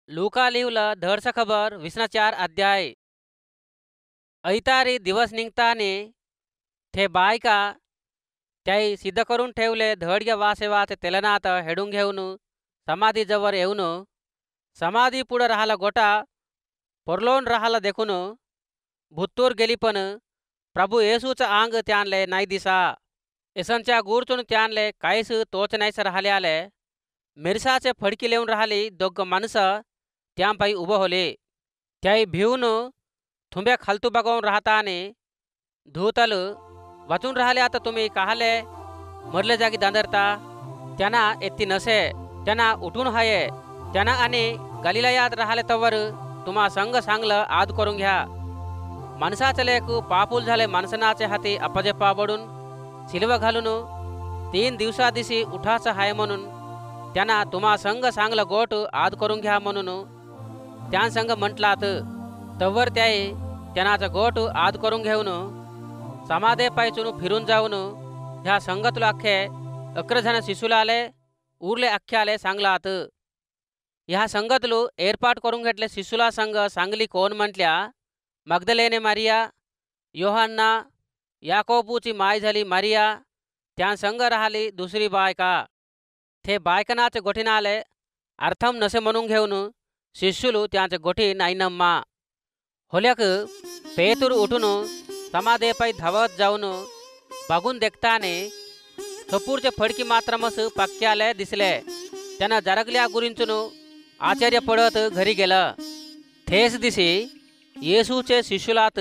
लूका लिवलं धडचं खबर 24 अध्याय. ऐतारी दिवस निघताने ते बायका त्याई सिद्ध करून ठेवले धडग्या वासे वाचे तेलनात हेडून घेऊन समाधीजवळ येऊन समाधी पुढं राहिला गोटा पोरलोन राहिला देखून भुत्तूर गेली, पण प्रभू येसूचं अंग त्यांले नाही दिसा. यसनच्या गुरचून त्यांले काहीच तोच नाहीस राहिले आले. मिरसाचे फडकी लिहून राहिली दोघ माणसं त्यांपायी उभं होले. त्याई भिवून थुंब्या खालतू बघून राहताने धूतल वाचून राहिले. आता तुम्ही काहले मरले जागी दांदरता? त्यांना एत्ती नसे, त्यांना उठून हाये. त्यांना आणि गलिलायात राहिले तवर तुम्हा संग सांगलं आद करून घ्या. माणसाचं लेक पापूल झाले माणसनाचे हाती अपजे पाबडून सिलव घालून 3 दिवसादिशी उठाचं हाय म्हणून त्यांना तुम्हा संग सांगलं गोट आद करून घ्या म्हणून त्या संग म्हटलात. तवर त्याई त्यांनाचं गोट आद करून घेऊन समाधे पायचून फिरून जाऊन ह्या संगतलो अख्खे 11 जण शिशूला आले उरले अख्खे आले सांगलात. ह्या संगतलो एरपाट करून घेतले शिशूला संग सांगली कोण म्हटल्या? मगदलेने मारिया, योहान्ना, याकोबूची माय झाली मारिया, त्या संग राहिली दुसरी बायका. ते बायकनाचे गोठीन आले अर्थम नसे म्हणून घेऊन शिष्युलू त्यांचे गोठी नाही नम्मा. होल्याक पेतूर उठून समाधेपाई धावत जाऊन बघून देखताने सपूरचे फडकी मात्र मस पक्क्याले दिसले. त्यानं जरगल्या गुरींचून आश्चर्य पडत घरी गेलं. थेस दिसी येसूचे शिष्युलात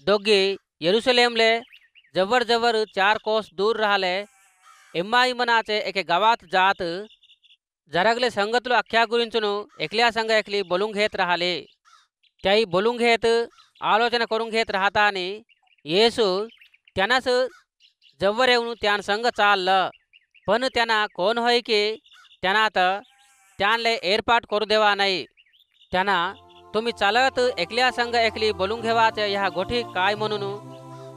दोघे येरुशलेमले जवळ जवळ 4 कोस दूर राहिले एम्माई मनाचे एके गावात जात जरगले संगतलो अख्ख्या गुरींचून एकल्या संग एकली बोलून घेत राहिले. त्याई बोलून घेत आलोचना करून घेत राहताने येसू त्यांनाच जवळ येऊन त्यां संग चाललं. पण त्यांना कोण होय की त्यांना तर त्यांले एरपाट करू देवा नाही. त्यांना तुम्ही चालत एकल्या संग एकली बोलून घेवाचे ह्या गोठी काय म्हणून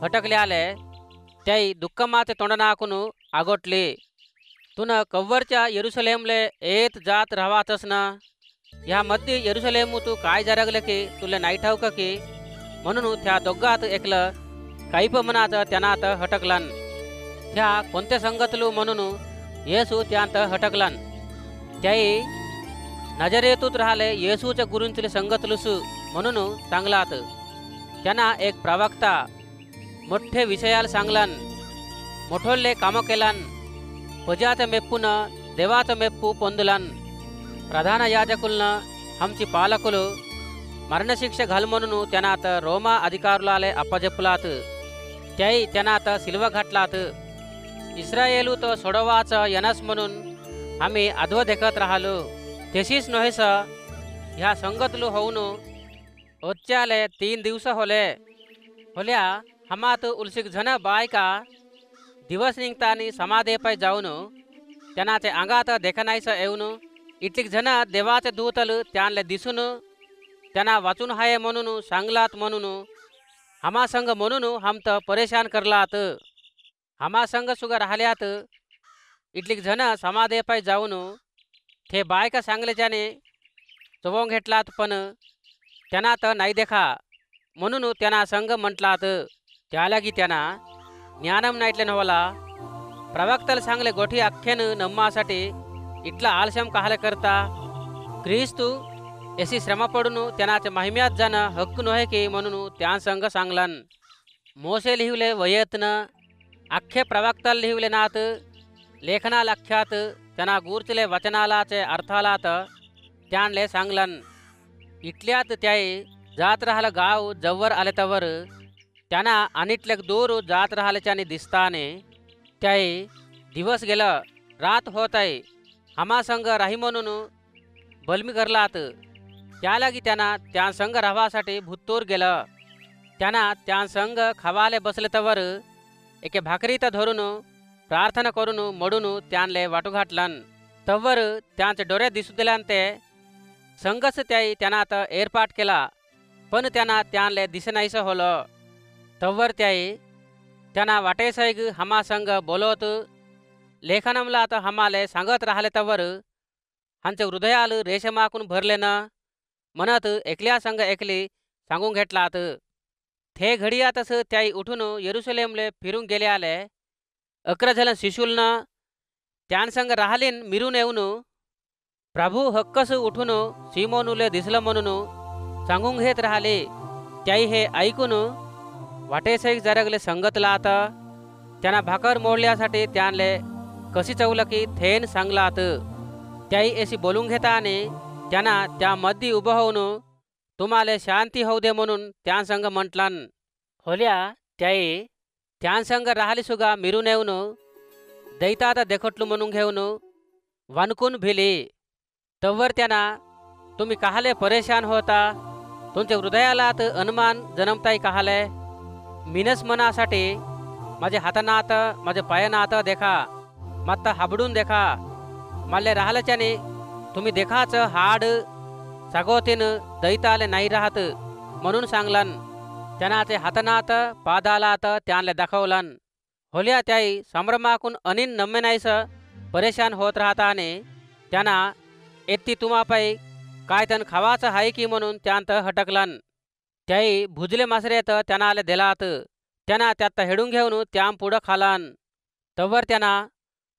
हटकले आले. त्याई दुःखमाचे तोंड नाकून आगोटले. तुन कव्वरच्या येरुशलेमले येत जात राहावाचस ना? ह्या मध्ये येरुशलेम तू काय जरगलं की तुला नाही ठाऊक की? म्हणून त्या दोघात एकलं काहीप मनाचं त्यांनात हटकलन. त्या कोणत्या संगतलू म्हणून येसू त्यांत हटकलन. त्याई नजरेतूत राहिले येसूच्या गुरूंचले संगतलुस म्हणून सांगलात. त्यांना एक प्रवक्ता मोठे विषयाला सांगलन, मोठोल्ले कामं केलन, प्रजाचं मेप्पून देवाचं मेप्पू पोंदलन. प्रधान याजकुलन आमची पालकुలు मरणशिक्षा घाल म्हणून त्यांनात रोमा अधिकारुलाले अपजेपुलात. त्याई त्यांनात सिल्व घातलात. इस्रायेलू तो सोडवाचं यनस म्हणून आम्ही अध्व देखत राहिलो. तेशीच नव्हेस ह्या संगतलू होऊन ओच्च्याले 3 दिवस होल्या हमात उलसिक झन बायका दिवस निघतानी समाधेपाय जाऊन त्यांनाचे अंगात देखनायस येऊन इतलिक झन देवाचे दूतल त्यांले दिसून त्यांना वाचून हाये म्हणून सांगलात. म्हणून हमा संग म्हणून हम तर परेशान करलात. हमा संग सुगा राहिल्यात इतलिक झन समाधेपाय जाऊन ते बायका सांगल्याच्याने चवून घेतलात, पण त्यांना तर नाही देखा म्हणून त्यांना संग म्हटलात. त्यालागी त्यांना ज्ञानम नाईटले नवला प्रवक्तल सांगले गोठी अख्खेन नम्मासाठी इटला आलस्यम काहले करता? क्रिस्तू यशी श्रम पडून त्यांनाचे महिम्यात जन हक्क नव्हे की म्हणून त्या संग सांगलन. मोसे लिहिवले वयत्न अख्खे प्रवक्तल लिहिवले नात लेखना लख्यात त्यांना गुरचले वचनालाचे अर्थालात त्यांले सांगलन. इटल्यात त्याई जात राहिलं गाव जवळ आले तवर त्यांना अनिटलेक दूर जात राहिल्याच्याने दिसताने त्याई दिवस गेलं रात होत आहे हमा संग राही म्हणून बलमी करलात. त्यालागी त्यांना त्या संग राहासाठी भुत्तूर गेलं. त्यांना त्या संग खवाले बसले तवर एके भाकरीत धरून प्रार्थना करून मोडून त्यांले वाटू घातलन. तवर त्यांचे डोळे दिसू दिल्यान ते संगच त्याई त्यांनात एरपाट केला, पण त्यांना त्यांले दिसनाईस होलं. तवर त्याई त्यांना वाटेसैग हमा संग बोलवत लेखनमला हमाले सांगत राहिले तवर हांचे हृदयाल रेशमाकून भरलेनं म्हणत एकल्या संग एकली सांगून घेतलात. थे घडियातच त्याई उठून यरुशलेमले फिरून गेले आले. 11 जण शिशूलन त्यांसंग राहलीन मिरून येऊन प्रभू हक्कस उठून सिमोनुले दिसलं म्हणून सांगून घेत राहिले. त्याई हे ऐकून वाटेसही जरगले संगतलात. त्यांना भाकर मोडल्यासाठी त्यांले कशी चवलं की थेन सांगलात. त्याई अशी बोलून घेता आणि त्यांना त्यामध्ये उभं होऊन तुम्हाला शांती होऊ दे म्हणून त्यांसंग म्हटलन. होल्या त्याई त्यांसंग राहिली सुगा मिरून येऊन दैतात देखटलू म्हणून घेऊन वणकून भिली. तवर त्यांना तुम्ही काहले परेशान होता, तुमच्या हृदयालात अनुमान जन्मताई काहले. मिनस मनासाठी माझ्या हातानात माझ्या पायानात देखा, मत्त हाबडून देखा. मल्ले राहल्याच्याने तुम्ही देखाच हाड सगोतीन दैताले नाही राहत म्हणून सांगलन. त्यांना ते हातानात पादालात त्यांना दाखवलन. होल्या त्याई संभ्रमाकून अनिन नम्मे नाहीस परेशान होत राहता आणि त्यांना एत्ती तुम्हापाई काय तन खावाचं आहे की म्हणून त्यांत हटकलन. त्याई भुजले मासरेत त्यांना आले दिलात. त्यांना त्यात हेडून घेऊन त्यां पुढं खालन. तवर त्यांना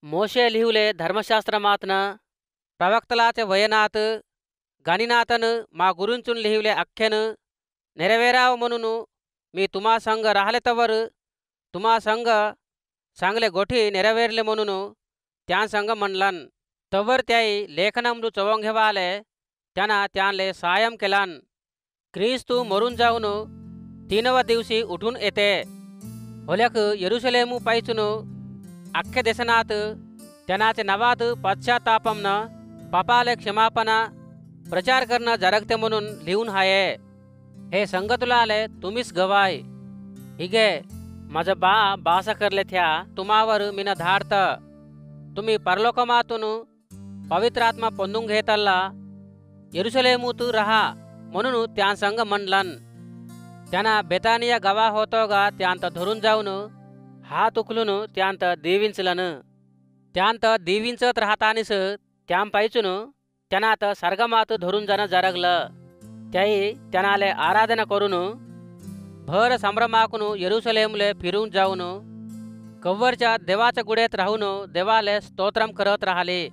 मोशे लिहुले धर्मशास्त्रमातनं प्रवक्तलाचे वयनात गाणीनाथन मा गुरूंचून लिहिवले अख्खेन नेरवेराव म्हणून मी तुम्हा संग राहिले तवर तुम्हा संग चांगले गोठी नेरवेरले म्हणून त्या संग म्हणलन. तवर त्याई लेखनमरू चवंग घेवा आले. त्यांना त्यांले सायम केलान. ख्रिस्तू मरून जाऊन 3व दिवशी उठून येते. होल्याक यरुशलेमू पायचून अख्खे देशनात त्यांनाचे नवात पश्चातापमन पापाले क्षमापणा प्रचार करणं जरगते म्हणून लिहून हाये. हे संगतुला आले तुम्हीच गवाय. हिगे माझं बास करले थ्या तुम्हावर मीन धाडत. तुम्ही परलोकमातून पवित्र आत्मा पोंदून घेतला यरुशलेमूत राहा म्हणून त्या संग म्हणलन. त्यांना बेतानिया गवा होतो गा त्यांत धरून जाऊन हात उकलून त्यांत दीविंचलन. त्यांत दीविंचत राहतानीस त्यां पायचून त्यांनात सर्गमात धरून जाणं जरगलं. त्याई त्यांनाले आराधना करून भर संभ्रमाकून यरुशलेमले फिरून जाऊन कव्वरच्या देवाच्या गुडेत राहून देवाले स्तोत्रम करत राहिले.